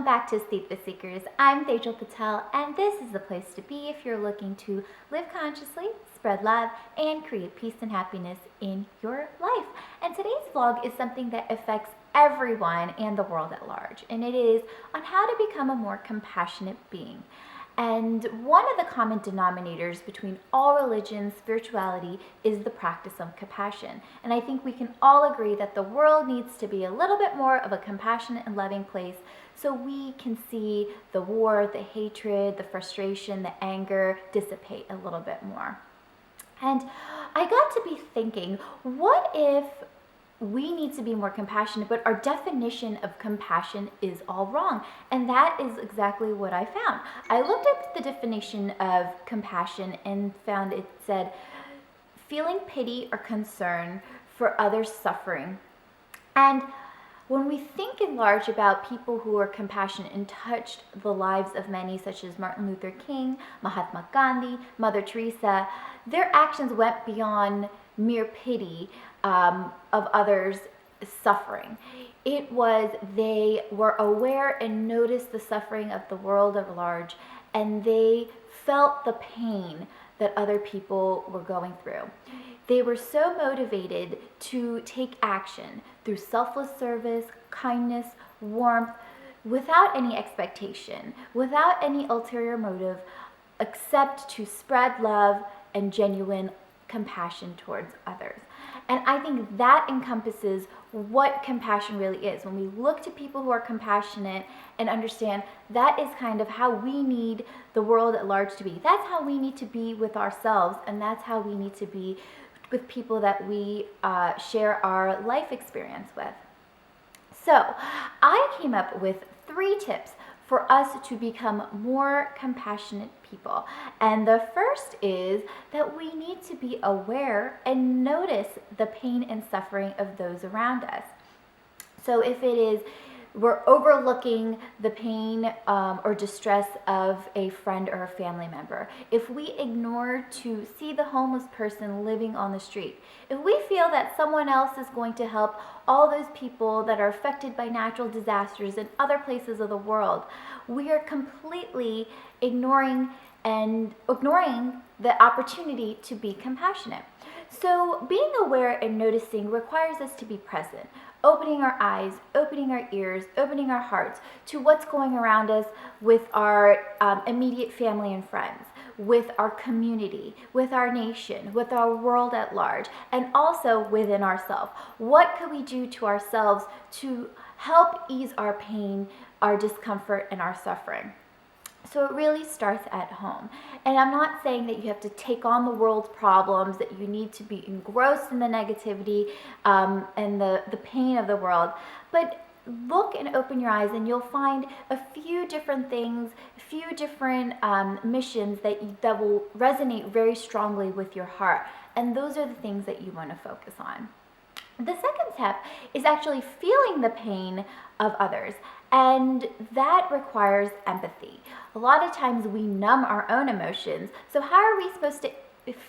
Welcome back to Sleep with Seekers. I'm Tejal Patel, and this is the place to be if you're looking to live consciously, spread love, and create peace and happiness in your life. And today's vlog is something that affects everyone and the world at large, and it is on how to become a more compassionate being. And one of the common denominators between all religions, spirituality, is the practice of compassion. And I think we can all agree that the world needs to be a little bit more of a compassionate and loving place so we can see the war, the hatred, the frustration, the anger dissipate a little bit more. And I got to be thinking, what if we need to be more compassionate, but our definition of compassion is all wrong? And that is exactly what I found. I looked up the definition of compassion and found it said, feeling pity or concern for others' suffering. And when we think in large about people who are compassionate and touched the lives of many, such as Martin Luther King, Mahatma Gandhi, Mother Teresa, their actions went beyond mere pity of others' suffering. It was they were aware and noticed the suffering of the world at large, and they felt the pain that other people were going through. They were so motivated to take action through selfless service, kindness, warmth, without any expectation, without any ulterior motive, except to spread love and genuine compassion towards others. And I think that encompasses what compassion really is. When we look to people who are compassionate and understand that is kind of how we need the world at large to be. That's how we need to be with ourselves, and that's how we need to be with people that we share our life experience with. So I came up with 3 tips for us to become more compassionate people. And the first is that we need to be aware and notice the pain and suffering of those around us. So if it is we're overlooking the pain or distress of a friend or a family member, if we ignore to see the homeless person living on the street, if we feel that someone else is going to help all those people that are affected by natural disasters in other places of the world, we are completely ignoring the opportunity to be compassionate. So being aware and noticing requires us to be present, opening our eyes, opening our ears, opening our hearts to what's going around us with our immediate family and friends, with our community, with our nation, with our world at large, and also within ourselves. What could we do to ourselves to help ease our pain, our discomfort, and our suffering? So it really starts at home. And I'm not saying that you have to take on the world's problems, that you need to be engrossed in the negativity and the pain of the world, but look and open your eyes and you'll find a few different things, a few different missions that will resonate very strongly with your heart. And those are the things that you want to focus on. The second step is actually feeling the pain of others, and that requires empathy. A lot of times we numb our own emotions, so how are we supposed to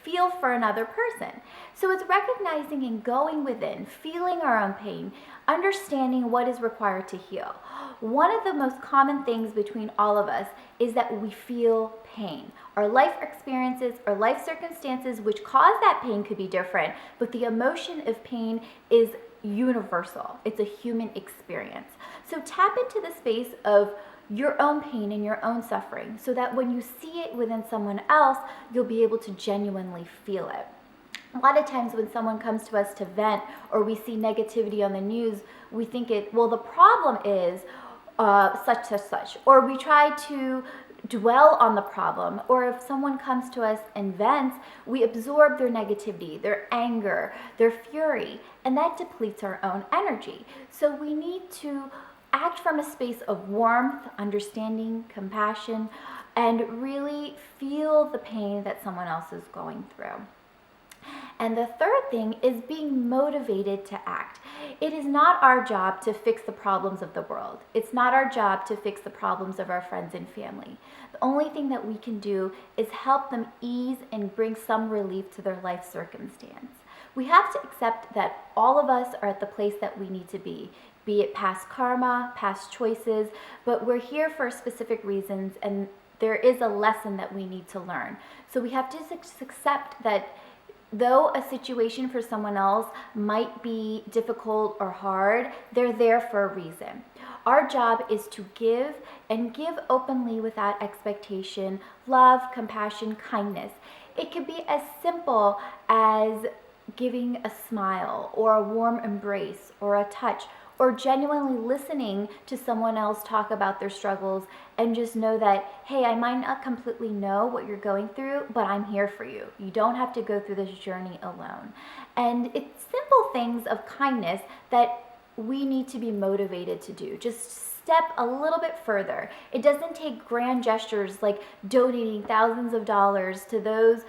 feel for another person? So it's recognizing and going within, feeling our own pain, understanding what is required to heal. One of the most common things between all of us is that we feel pain. Our life experiences, our life circumstances which cause that pain could be different, but the emotion of pain is universal. It's a human experience. So tap into the space of your own pain and your own suffering so that when you see it within someone else, you'll be able to genuinely feel it. A lot of times when someone comes to us to vent or we see negativity on the news, we think the problem is such, or we try to dwell on the problem, or if someone comes to us and vents, we absorb their negativity, their anger, their fury, and that depletes our own energy. So we need to act from a space of warmth, understanding, compassion, and really feel the pain that someone else is going through. And the third thing is being motivated to act. It is not our job to fix the problems of the world. It's not our job to fix the problems of our friends and family. The only thing that we can do is help them ease and bring some relief to their life circumstance. We have to accept that all of us are at the place that we need to be be it past karma, past choices, but we're here for specific reasons, and there is a lesson that we need to learn. So we have to accept that though a situation for someone else might be difficult or hard, they're there for a reason. Our job is to give, and give openly without expectation, love, compassion, kindness. It could be as simple as giving a smile or a warm embrace or a touch, or genuinely listening to someone else talk about their struggles, and just know that, hey, I might not completely know what you're going through, but I'm here for you. You don't have to go through this journey alone. And it's simple things of kindness that we need to be motivated to do. Just step a little bit further. It doesn't take grand gestures like donating thousands of dollars to those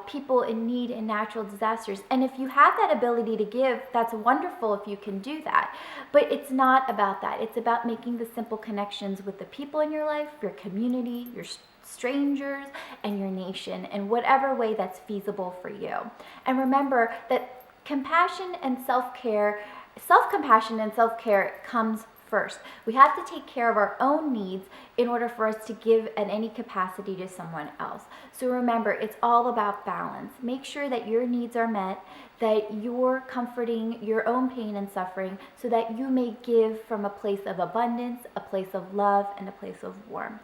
people in need in natural disasters. And if you have that ability to give, that's wonderful if you can do that. But it's not about that. It's about making the simple connections with the people in your life, your community, your strangers, and your nation, in whatever way that's feasible for you. And remember that compassion and self-compassion and self-care comes first. We have to take care of our own needs in order for us to give at any capacity to someone else. So remember, it's all about balance. Make sure that your needs are met, that you're comforting your own pain and suffering, so that you may give from a place of abundance, a place of love, and a place of warmth.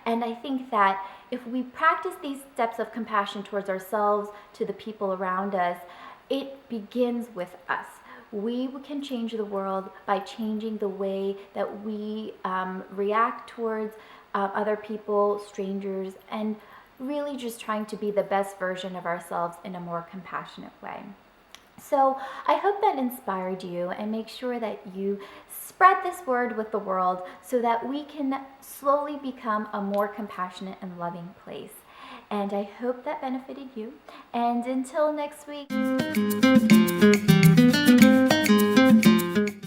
And I think that if we practice these steps of compassion towards ourselves, to the people around us, it begins with us. We can change the world by changing the way that we react towards other people, strangers, and really just trying to be the best version of ourselves in a more compassionate way. So I hope that inspired you, and make sure that you spread this word with the world so that we can slowly become a more compassionate and loving place. And I hope that benefited you. And until next week.